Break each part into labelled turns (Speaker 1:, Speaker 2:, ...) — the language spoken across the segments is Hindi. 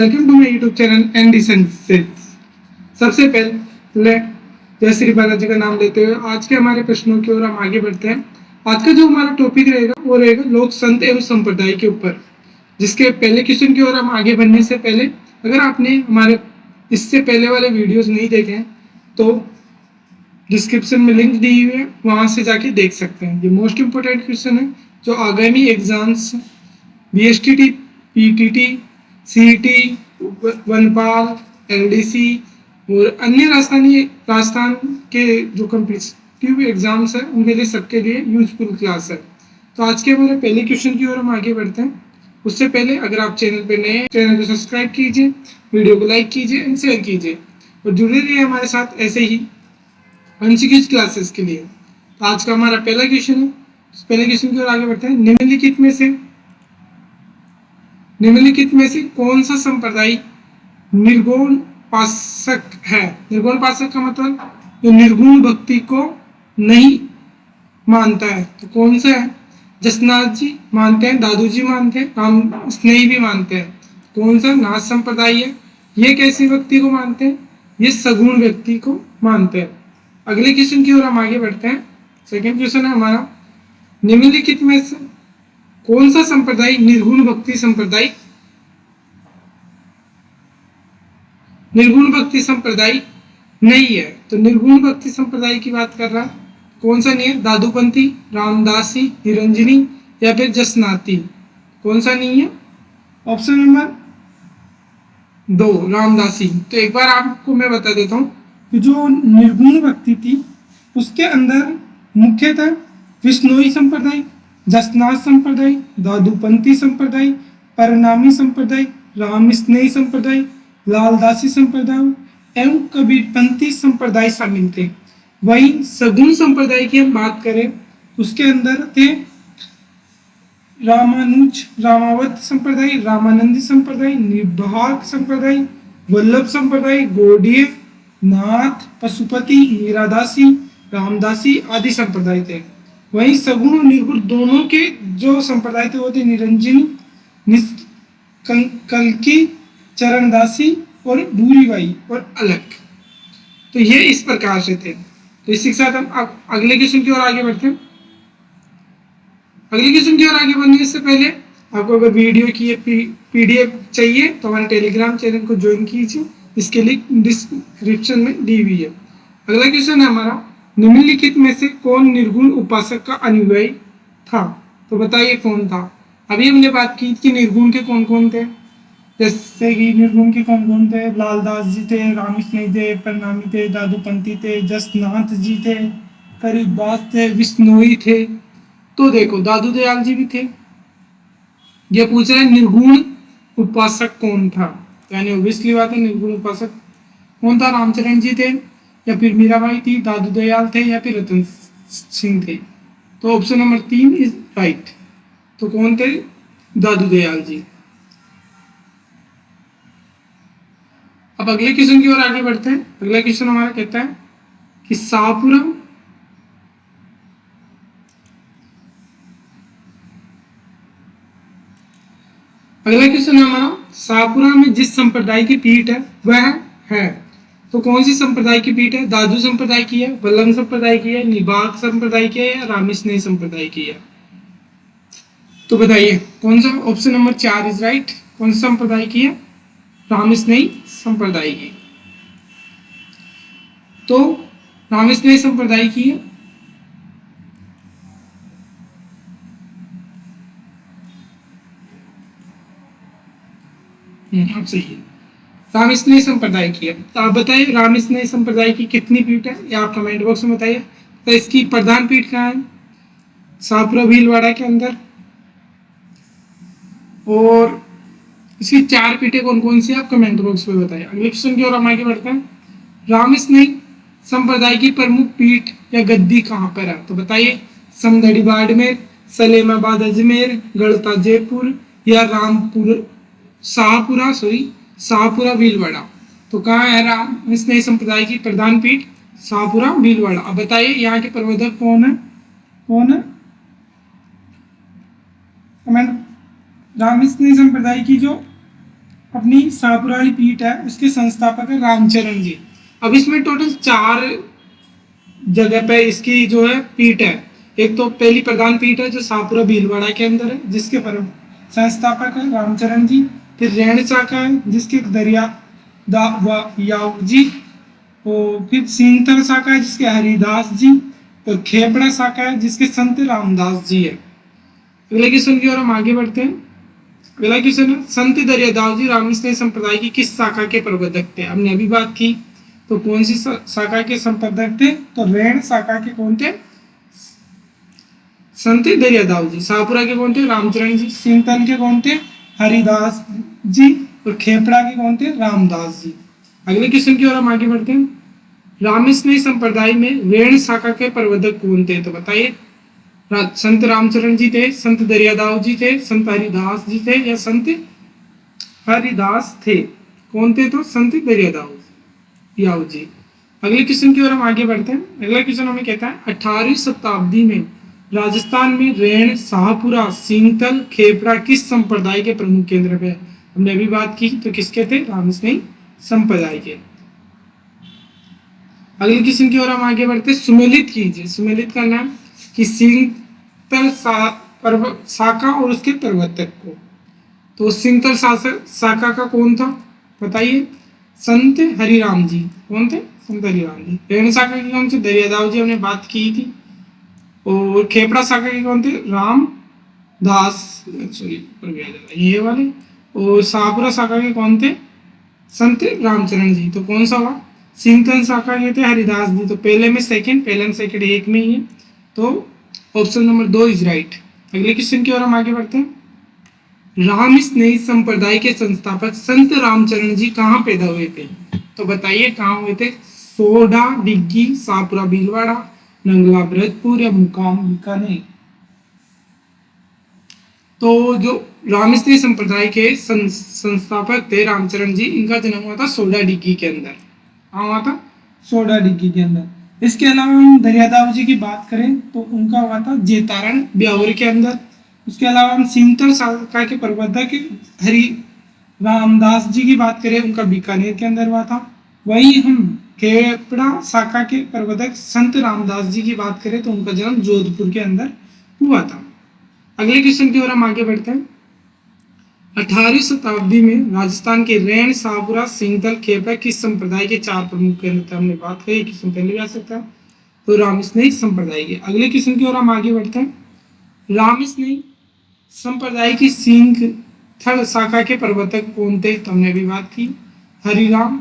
Speaker 1: Welcome to my YouTube channel Andy senses. सबसे पहले जय श्री बालाजी का नाम लेते हुए आज के हमारे प्रश्नों की ओर हम आगे बढ़ते हैं। आज का जो हमारा टॉपिक रहेगा वो रहेगा लोक संत एवं संप्रदाय के ऊपर। जिसके पहले क्वेश्चन की ओर हम आगे बढ़ने से पहले अगर आपने हमारे इससे पहले वाले वीडियोस नहीं देखे हैं तो डिस्क्रिप्शन में लिंक दी हुई है, वहां से जाके देख सकते हैं। ये मोस्ट इंपोर्टेंट क्वेश्चन है जो आगामी एग्जाम्स BSTT, PTT, CET, वनपाल, LDC और अन्य राजस्थान के जो कॉम्पिटिटिव एग्जाम्स है उनके लिए सबके लिए यूजफुल क्लास है। तो आज के हमारे पहले क्वेश्चन की ओर हम आगे बढ़ते हैं। उससे पहले अगर आप चैनल पर नए हैं, चैनल को सब्सक्राइब कीजिए, वीडियो को लाइक कीजिए एंड शेयर कीजिए और जुड़े रहिए हमारे साथ ऐसे ही MCQ क्लासेस के लिए। तो आज का हमारा पहला क्वेश्चन है। पहले क्वेश्चन की ओर आगे बढ़ते हैं। निम्नलिखित में से कौन सा संप्रदाय निर्गुण उपासक है? निर्गुण उपासक का मतलब जो निर्गुण भक्ति को नहीं मानता है। तो कौन सा है? जसनाथ जी मानते हैं, दादू जी मानते हैं, राम स्नेही भी मानते हैं। कौन सा? नाथ संप्रदाय है। ये कैसी व्यक्ति को मानते हैं? ये सगुण व्यक्ति को मानते हैं। अगले क्वेश्चन की ओर हम आगे बढ़ते हैं। सेकेंड क्वेश्चन है हमारा, निम्नलिखित में से कौन सा संप्रदाय निर्गुण भक्ति संप्रदाय नहीं है? तो निर्गुण भक्ति संप्रदाय की बात कर रहा है। कौन सा नहीं है? दादूपंथी, रामदासी, निरंजनी या फिर जसनाती। कौन सा नहीं है? Option number 2 Ramdasi. तो एक बार आपको मैं बता देता हूँ कि जो निर्गुण भक्ति थी उसके अंदर मुख्यतः विष्णोई संप्रदाय, जसनाथ संप्रदाय, दादूपंथी संप्रदाय, परिणामी संप्रदाय, राम स्नेही संप्रदाय, लालदासी संप्रदाय एवं कबीरपंथी संप्रदाय शामिल थे। वहीं सगुण संप्रदाय की हम बात करें उसके अंदर थे रामावत संप्रदाय, रामानंदी संप्रदाय, निभाग संप्रदाय, वल्लभ संप्रदाय, गौड़ीय, नाथ, पशुपति, मीरादासी, रामदासी आदि संप्रदाय थे। वहीं सगुण और निर्गुण दोनों के जो संप्रदाय थे वो थे निरंजनी, कल्की, चरणदासी और भूरीबाई और अलग। तो ये इस प्रकार से थे। तो इसी के साथ हम अगले क्वेश्चन की ओर आगे बढ़ते हैं। अगले क्वेश्चन की ओर आगे बढ़ने से पहले आपको अगर वीडियो की PDF चाहिए तो हमारे टेलीग्राम चैनल को ज्वाइन कीजिए, इसके लिंक डिस्क्रिप्शन में दी हुई है। अगला क्वेश्चन है हमारा, निम्नलिखित में से कौन निर्गुण उपासक का अनुयायी था? तो बताइए कौन था? अभी हमने बात की कि निर्गुण के कौन कौन थे। जैसे कि निर्गुण के कौन कौन थे? लालदास जी थे, रामस्नेही थे, परिणामी थे, दादूपंथी थे, जसनाथ जी थे, करीबदास थे, विष्णोई थे। तो देखो दादू दयाल जी भी थे। ये पूछ रहे हैं निर्गुण उपासक कौन था, यानी ऑब्वियसली बात है निर्गुण उपासक कौन था? रामचरण जी थे या फिर मीराबाई थी, दादू दयाल थे या फिर रतन सिंह थे। तो ऑप्शन नंबर 3 इज राइट। तो कौन थे? दादू दयाल जी। अब अगले क्वेश्चन की ओर आगे बढ़ते हैं। अगला क्वेश्चन हमारा कहता है कि शाहपुरा अगला क्वेश्चन है हमारा, शाहपुरा में जिस संप्रदाय की पीठ है वह है। तो कौन सी संप्रदाय की पीठ है? दादू संप्रदाय की है, वल्लभ संप्रदाय की है, निभाग संप्रदाय की है या रामस्नेही संप्रदाय की है? तो बताइए कौन सा? Option number 4 is right. कौन सा संप्रदाय की है? रामस्नेही संप्रदाय की। तो रामस्नेही संप्रदाय की है। अब सही है, रामस्नेही संप्रदाय की है। तो आप बताइए रामस्नेही संप्रदाय की कितनी पीठ है या आप कमेंट बॉक्स में बताइए। तो इसकी प्रधान पीठ कहाँ है? शाहपुरा भीलवाड़ा के अंदर। और इसकी 4 पीठें कौन कौन सी आप कमेंट बॉक्स में बताइए। अगले क्वेश्चन की ओर हम आगे बढ़ते हैं। रामस्नेही संप्रदाय की प्रमुख पीठ या गद्दी कहाँ पर है? तो बताइए समदड़ी बाड़मेर, सलेमाबाद अजमेर, गढ़ता जयपुर या शाहपुरा भीलवाड़ा। तो कहाँ है रामस्नेही संप्रदाय की प्रधान पीठ? शाहपुरा भीलवाड़ा। अब बताइए यहाँ के प्रवर्तक कौन है? कमेंट। रामस्नेही संप्रदाय की जो अपनी शाहपुरानी पीठ है उसके संस्थापक है रामचरण जी। अब इसमें टोटल 4 जगह पे इसकी जो है पीठ है। एक तो पहली प्रधान पीठ है जो शाहपुरा भीलवाड़ा के अंदर है जिसके पर संस्थापक है रामचरण जी। फिर रेण शाखा है जिसके दरिया याव जी। और फिर सिंगतर शाखा है जिसके हरिदास जी। और खेपड़ा शाखा है जिसके संत रामदास जी है। अगले क्वेश्चन की ओर हम आगे बढ़ते हैं। अगला क्वेश्चन है संत दरियादास जी रामस्नेह संप्रदाय की किस शाखा के प्रवर्तक थे। हमने अभी बात की तो कौन सी शाखा के संपादक थे, तो रेण शाखा के कौन थे, संत दरियादास जी। शाहपुरा के कौन थे, रामचरण जी। सिंगतन के कौन थे, हरिदास जी। और खेपड़ा के कौन थे, रामदास जी। अगले क्वेश्चन की ओर हम आगे बढ़ते हैं। रामस्नेह संप्रदाय में रेण शाखा के प्रवर्तक कौन थे, तो बताइए। संत रामचरण जी थे, संत दरियादास जी थे, संत हरिदास जी थे या संत हरिदास थे। कौन थे, तो संत दरियादास याव जी। अगले क्वेश्चन की ओर हम आगे बढ़ते हैं। अगला क्वेश्चन हमें कहता है 18वीं शताब्दी में राजस्थान में रेण, शाहपुरा, सिंगतल, खेपड़ा किस संप्रदाय के प्रमुख केंद्र पे। हमने अभी बात की तो किसके थे, रामस्नेही संप्रदाय के। अगले क्वेश्चन की ओर हम आगे बढ़ते हैं। सुमेलित कीजिए, सुमेलित का नाम कि सिंगतल शाखा और उसके प्रवर्तक को। तो सिंगतल शाखा का कौन था, बताइए। संत हरिराम जी। कौन थे, संत हरिराम जी। रेण शाखा के कौन थे, दरियादास जी, हमने बात की थी। और खेपड़ा शाखा के कौन थे, रामदास, सॉरी ये वाले। और शाहपुरा शाखा के कौन थे, संत रामचरण जी। तो कौन सा हुआ, सिंगतन शाखा के थे हरिदास जी। तो पहले में सेकंड एक में ही है, तो ऑप्शन नंबर 2 इज राइट। अगले क्वेश्चन की ओर हम आगे बढ़ते हैं। रामस्नेही संप्रदाय के संस्थापक संत रामचरण जी कहाँ पैदा हुए थे, तो बताइए कहाँ हुए थे। सोडा डिग्गी, शाहपुरा भीलवाड़ा, नंगला भरतपुर या मुकाम बीकानेर। तो जो रामस्नेही संप्रदाय के संस्थापक थे रामचरण जी, इनका जन्म हुआ था सोडा डिग्गी के अंदर। हुआ था सोडा डिग्गी के अंदर। इसके अलावा हम दरियादास जी की बात करें तो उनका हुआ था जेतारण ब्यावर के अंदर। उसके अलावा हम सिंगतल शाखा के प्रवर्तक हरि रामदास जी की बात करें, उनका बीकानेर के अंदर हुआ था। वही हम खेपड़ा शाखा के प्रवर्तक संत रामदास जी की बात करें तो उनका जन्म जोधपुर के अंदर हुआ था। अगले क्वेश्चन की ओर हम आगे बढ़ते हैं। 18वीं शताब्दी में राजस्थान के रेण, शाहपुरा, सिंगतल, खेपड़ा किस संप्रदाय के 4 प्रमुख केंद्र थे। हमने बात करी, क्वेश्चन पहले भी आ सकता है, तो रामस्नेही संप्रदाय के। अगले क्वेश्चन की ओर हम आगे बढ़ते हैं। रामस्नेही संप्रदाय की सिंगथल शाखा के प्रवर्तक कौन थे, तो हमने अभी बात की, हरिराम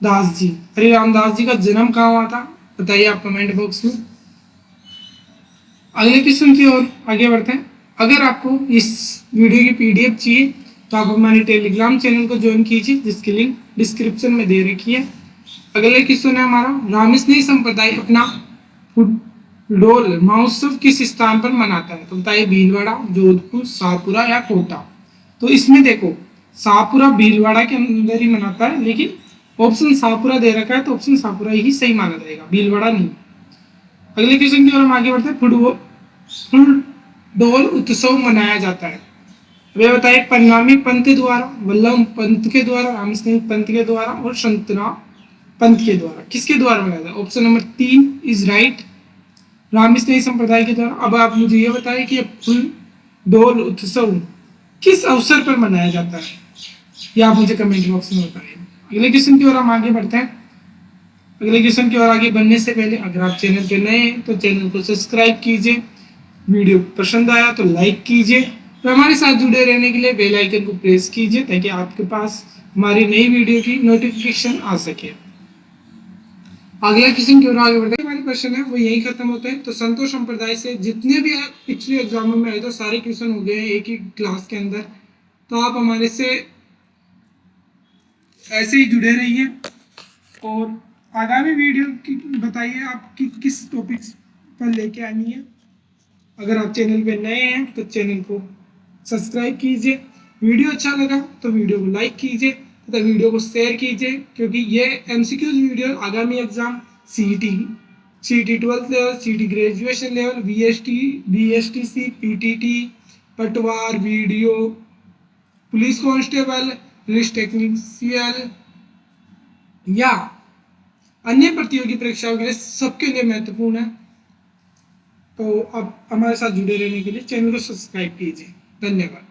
Speaker 1: दास जी। हरिराम दास जी का जन्म कहाँ हुआ था, बताइए आप कमेंट बॉक्स में। अगले क्वेश्चन की ओर आगे बढ़ते हैं। अगर आपको इस वीडियो की पीडीएफ चाहिए तो आप हमारे टेलीग्राम चैनल को ज्वाइन कीजिए जिसकी लिंक डिस्क्रिप्शन में दे रखी है। अगले क्वेश्चन है हमारा, रामस्नेही संप्रदाय अपना फुटडोल महोत्सव किस स्थान पर मनाता है, तो बताइए भीलवाड़ा, जोधपुर, शाहपुरा या कोटा। तो इसमें देखो शाहपुरा भीलवाड़ा के अंदर ही मनाता है, लेकिन ऑप्शन शाहपुरा दे रखा है तो ऑप्शन शाहपुरा ही सही माना जाएगा, भीलवाड़ा नहीं। अगले क्वेश्चन की ओर हम आगे बढ़ते हैं। फुटडोल उत्सव मनाया जाता है, वे बताइए परिणामी पंत द्वारा, वल्लभ पंत के द्वारा, रामस्नेही पंत के द्वारा और संतना पंत के द्वारा। किसके द्वारा मनाया जाता है, option number 3 is right, Ramsnehi संप्रदाय के द्वारा। अब आप मुझे ये बताइए कि फुटडोल उत्सव किस अवसर पर मनाया जाता है, या आप मुझे कमेंट बॉक्स में बताइए। अगले क्वेश्चन की ओर हम आगे बढ़ते हैं। अगले क्वेश्चन की ओर आगे बढ़ने से पहले अगर आप चैनल पे नए हैं तो चैनल को सब्सक्राइब कीजिए, वीडियो पसंद आया तो लाइक कीजिए और हमारे साथ जुड़े रहने के लिए बेल आइकन को प्रेस कीजिए ताकि आपके पास हमारी नई वीडियो की नोटिफिकेशन आ सके। अगला क्वेश्चन की ओर आगे बढ़ते हैं। हमारे क्वेश्चन है वो यही खत्म होते हैं। तो संतोष संप्रदाय से जितने भी आप पिछले एग्जामों में आए तो सारे क्वेश्चन हो गए हैं एक ही क्लास के अंदर। तो आप हमारे से ऐसे ही जुड़े रहिए और आगामी वीडियो की बताइए आपकी किस टॉपिक पर लेके आनी है। अगर आप चैनल पे नए हैं तो चैनल को सब्सक्राइब कीजिए, वीडियो अच्छा लगा तो वीडियो को लाइक कीजिए तथा वीडियो को शेयर कीजिए, क्योंकि ये एमसीक्यूज वीडियो आगामी exam CET 12th level, CET graduation level, BSTC, PTT, पटवार video, police constable, English technician या अन्य प्रतियोगी परीक्षाओं के लिए सबके लिए महत्वपूर्ण है। तो अब हमारे साथ जुड़े रहने के लिए चैनल को सब्सक्राइब कीजिए। धन्यवाद।